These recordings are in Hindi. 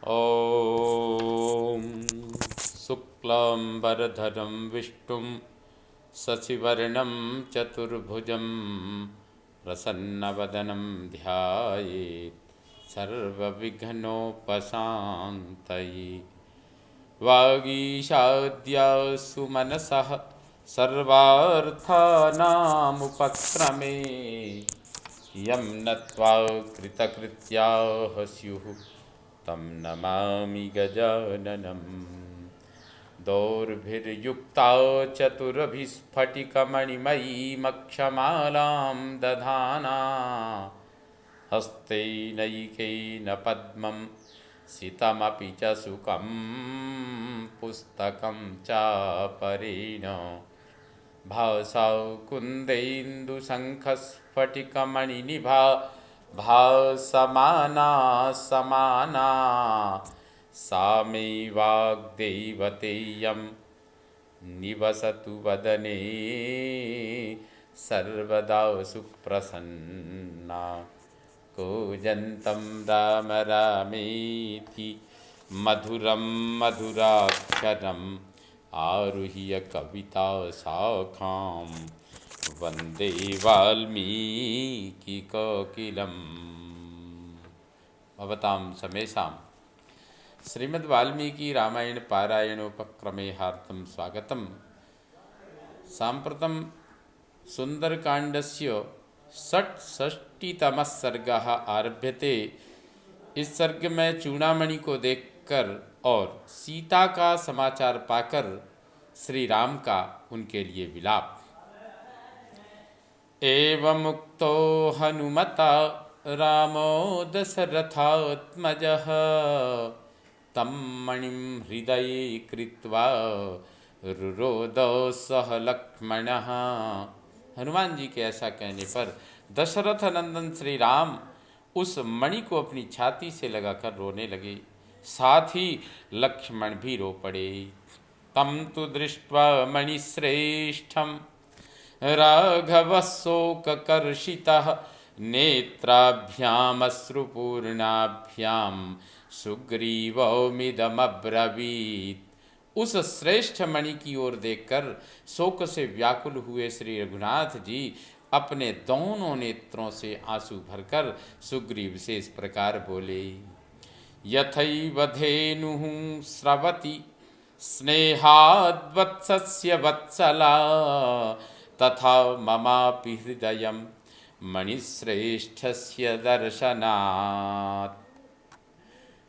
ॐ शुक्लाम्बरधरं विष्णुं शशिवर्णं चतुर्भुजं प्रसन्नवदनं ध्यायेत् सर्वविघ्नोपशान्तये। वागीशाद्या सुमनसः सर्वार्थानामुपक्रमे यं नत्वा कृतकृत्याः स्युः तं नमामि गजाननं। दोर्भिर्युक्ता चतुरभिस्फटिकमणिमयीमक्षमालां दधाना हस्तेनैकेन पद्मं सितमपि च सुखं पुस्तकं चापरेण भासा कुन्देन्दुशङ्खस्फटिकमणिनिभा भासमाना समाना सा मे वाग्देवतेयं निवसतु वदने सर्वदा सुप्रसन्ना। कूजन्तं राम रामेति मधुरं मधुराक्षरम् आरुह्य कविता शाखां वन्दे वाल्मीकिकोकिलम्। भवतां समेषां श्रीमद् वाल्मीकि रामायण पारायणोपक्रमे हार्दं स्वागतम्। साम्प्रतं सुन्दरकाण्डस्य 66तमः सर्गः आरभ्यते। इस सर्ग में चूड़ामणि को देखकर और सीता का समाचार पाकर श्री राम का उनके लिए विलाप। एवमुक्तो हनुमता रामो दशरथात्मजः तं मणिं हृदये कृत्वा रुरोध सह लक्ष्मणः। हनुमान जी के ऐसा कहने पर दशरथ नंदन श्री राम उस मणि को अपनी छाती से लगाकर रोने लगे, साथ ही लक्ष्मण भी रो पड़े। तम तु दृष्ट्वा मणिश्रेष्ठं राघवः शोककर्षितः नेत्राभ्यामश्रुपूर्णाभ्यां सुग्रीवमिदमब्रवीत्। उस श्रेष्ठ मणि की ओर देखकर शोक से व्याकुल हुए श्री रघुनाथ जी अपने दोनों नेत्रों से आंसू भरकर सुग्रीव से इस प्रकार बोले। यथैव धेनुः स्रवति स्नेहाद्वत्सस्य वत्सला तथा ममापि हृदयं मणिश्रेष्ठस्य दर्शनात्।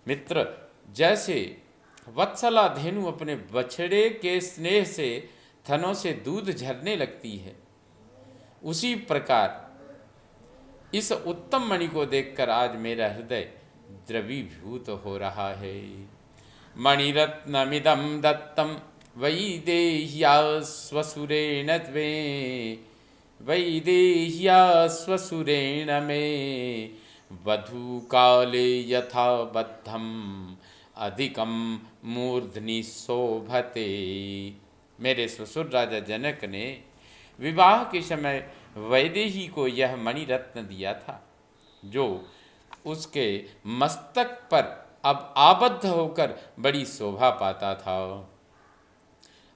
मित्र, जैसे वत्सला धेनु अपने बछड़े के स्नेह से थनों से दूध झरने लगती है, उसी प्रकार इस उत्तम मणि को देखकर आज मेरा हृदय द्रवीभूत हो रहा है। मणिरत्नमिदं दत्तं वैदेह्या स्वसुरेण त्वे वैदेह्या स्वसुरेण मे वधूकाले यथा बद्धम् अधिकं मूर्धनि शोभते। मेरे ससुर राजा जनक ने विवाह के समय वैदेही को यह मणिरत्न दिया था, जो उसके मस्तक पर अब आबद्ध होकर बड़ी शोभा पाता था।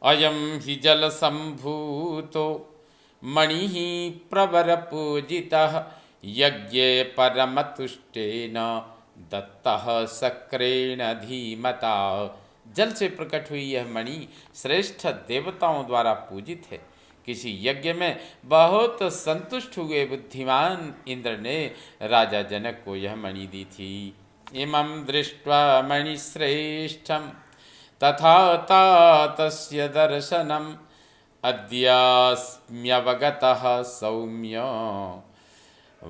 अयं हि जल संभूतो मणिः प्रवर पूजितः यज्ञे परमतुष्टेन दत्तः शक्रेण धीमता। जल से प्रकट हुई यह मणि श्रेष्ठ देवताओं द्वारा पूजित है। किसी यज्ञ में बहुत संतुष्ट हुए बुद्धिमान इंद्र ने राजा जनक को यह मणि दी थी। इमं दृष्ट्वा मणिश्रेष्ठं तथा तातस्य दर्शनम् अद्यास्म्यवगतः सौम्य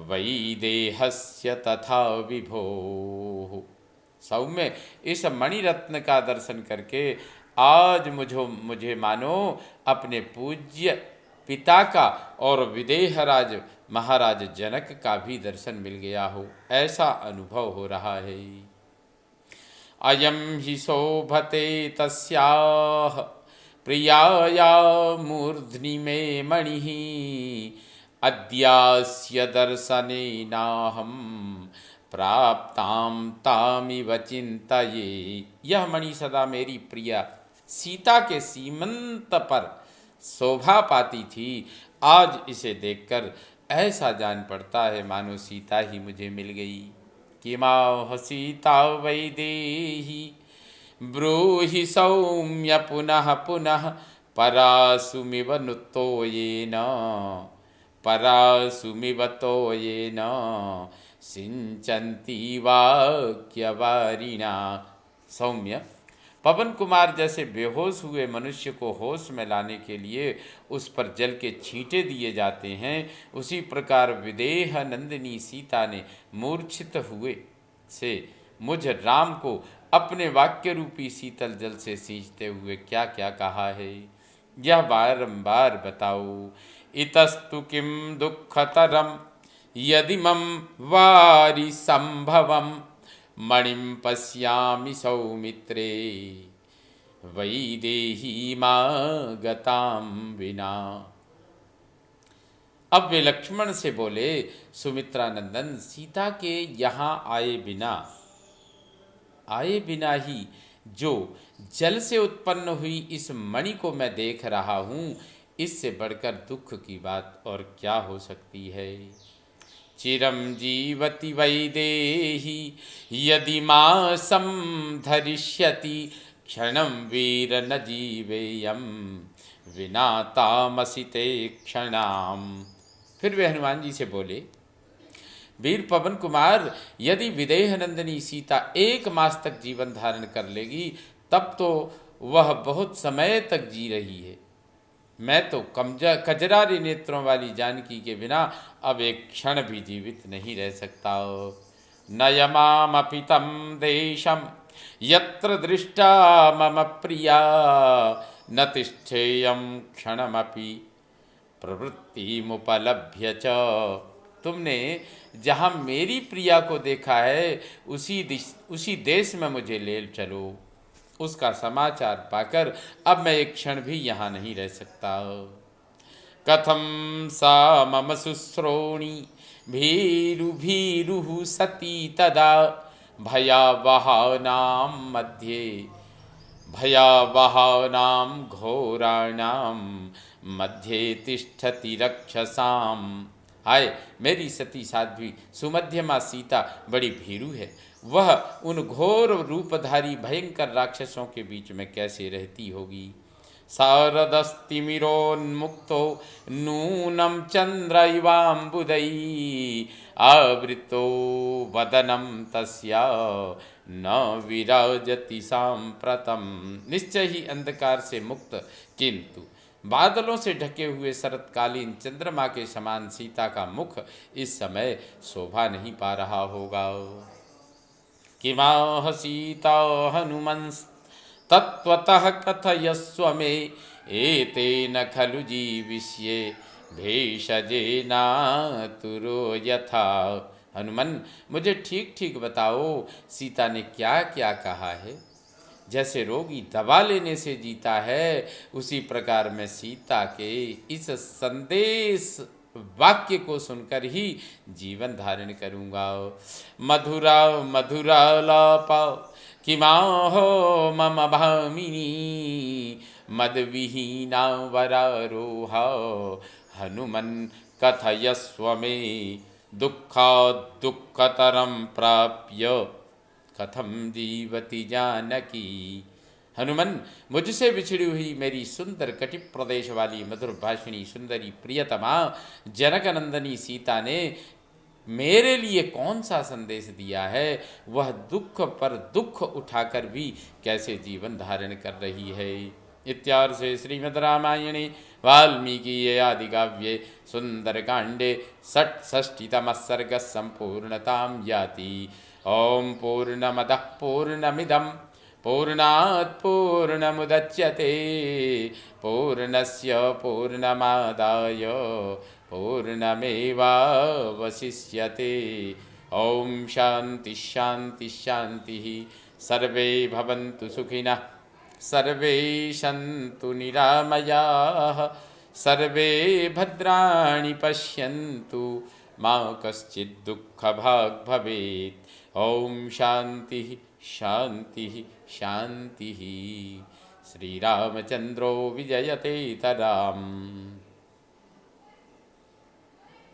वैदेहस्य तथा विभोः। सौम्य, इस मणिरत्न का दर्शन करके आज मुझे मानो अपने पूज्य पिता का और विदेहराज महाराज जनक का भी दर्शन मिल गया हो, ऐसा अनुभव हो रहा है। अयं हि शोभते तस्याः प्रियाया मूर्ध्नि मे मणिः अद्यास्य दर्शनेनाहम् प्राप्ताम तामिव चिंतये। यह मणि सदा मेरी प्रिया सीता के सीमंत पर शोभा पाती थी। आज इसे देखकर ऐसा जान पड़ता है मानो सीता ही मुझे मिल गई। किमाह सीता वैदेही ब्रूहि सौम्य पुनः पुनः परासुमिव नुतोयेन परासुमिव तोयेन सिंचन्ति वाक्यवारिणा। सौम्य, पवन कुमार जैसे बेहोश हुए मनुष्य को होश में लाने के लिए उस पर जल के छींटे दिए जाते हैं, उसी प्रकार विदेह नंदिनी सीता ने मूर्छित हुए से मुझ राम को अपने वाक्य रूपी शीतल जल से सींचते हुए क्या क्या कहा है, यह बारंबार बताओ। इतस्तु किम दुःखतरम यदि मम वारि संभवम मणिं पश्यामि सौमित्रे वैदेही मां गतां विना। अब वे लक्ष्मण से बोले, सुमित्रा नंदन, सीता के यहाँ आए बिना ही जो जल से उत्पन्न हुई इस मणि को मैं देख रहा हूँ, इससे बढ़कर दुख की बात और क्या हो सकती है। चिरं जीवति वैदेही यदि मासं धरिष्यति क्षणं वीर न जीवेयम विना तामसिते क्षणाम। फिर वे हनुमान जी से बोले, वीर पवन कुमार, यदि विदेह नंदिनी सीता 1 मास तक जीवन धारण कर लेगी तब तो वह बहुत समय तक जी रही है। मैं तो कजरारे नेत्रों वाली जानकी के बिना अब एक क्षण भी जीवित नहीं रह सकता। न यमामपि तं देशं यत्र दृष्टा मम प्रिया न तिष्ठेयं क्षणमपि प्रवृत्तिमुपलभ्य च। तुमने जहाँ मेरी प्रिया को देखा है उसी देश में मुझे ले चलो। उसका समाचार पाकर अब मैं एक क्षण भी यहाँ नहीं रह सकता। कथम सा मम शुश्रोणि भीरुः सती तदा भयावहानां घोराणां मध्ये तिष्ठति रक्षसाम। हाय, मेरी सती साध्वी सुमध्यमा सीता बड़ी भीरु है। वह उन घोर रूपधारी भयंकर राक्षसों के बीच में कैसे रहती होगी। शारदस्तिमिरोन्मुक्तो नूनं चंद्र इवाम्बुदई आवृतो वदनं तस्या न विराजति सांप्रतम। निश्चय ही अंधकार से मुक्त किंतु बादलों से ढके हुए शरतकालीन चंद्रमा के समान सीता का मुख इस समय शोभा नहीं पा रहा होगा। किमाह सीता हनुमंस्तत्त्वतः कथयस्व मे एतेन खलु जीविष्ये भेषजेनातुरो यथा। हनुमान, मुझे ठीक ठीक बताओ, सीता ने क्या क्या कहा है। जैसे रोगी दवा लेने से जीता है, उसी प्रकार मैं सीता के इस संदेश वाक्य को सुनकर ही जीवन धारण करूँगा। मधुरा मधुरालापा किमाहो मम भामिनी मदविहीना वरारोहा हनुमन् कथयस्व मे दुःखतरं प्राप्य कथम जीवति जानकी। हनुमान, मुझसे बिछड़ी हुई मेरी सुंदर कटिप प्रदेश वाली मधुर भाषिणी सुंदरी प्रियतमा जनकनंदनी सीता ने मेरे लिए कौन सा संदेश दिया है। वह दुख पर दुख उठाकर भी कैसे जीवन धारण कर रही है। इत्यार्षे श्रीमद् रामायणे वाल्मीकि आदि काव्ये सुंदरकांडे षट्षष्टितमः सर्गः संपूर्णतां याति। ओम पूर्णमदः पूर्णमिदं पूर्णात् पूर्णमुदच्यते पूर्णस्य पूर्णमादाय पूर्णमेवावशिष्यते। ओम शांति शांति शांति। सर्वे भवन्तु सुखिनः, सर्वे सन्तु निरामयाः, सर्वे भद्राणि पश्यन्तु मा कश्चित् दुःखभाग् भवेत्। ओम शांति शांति शांति। श्रीरामचंद्रो विजयते तराम।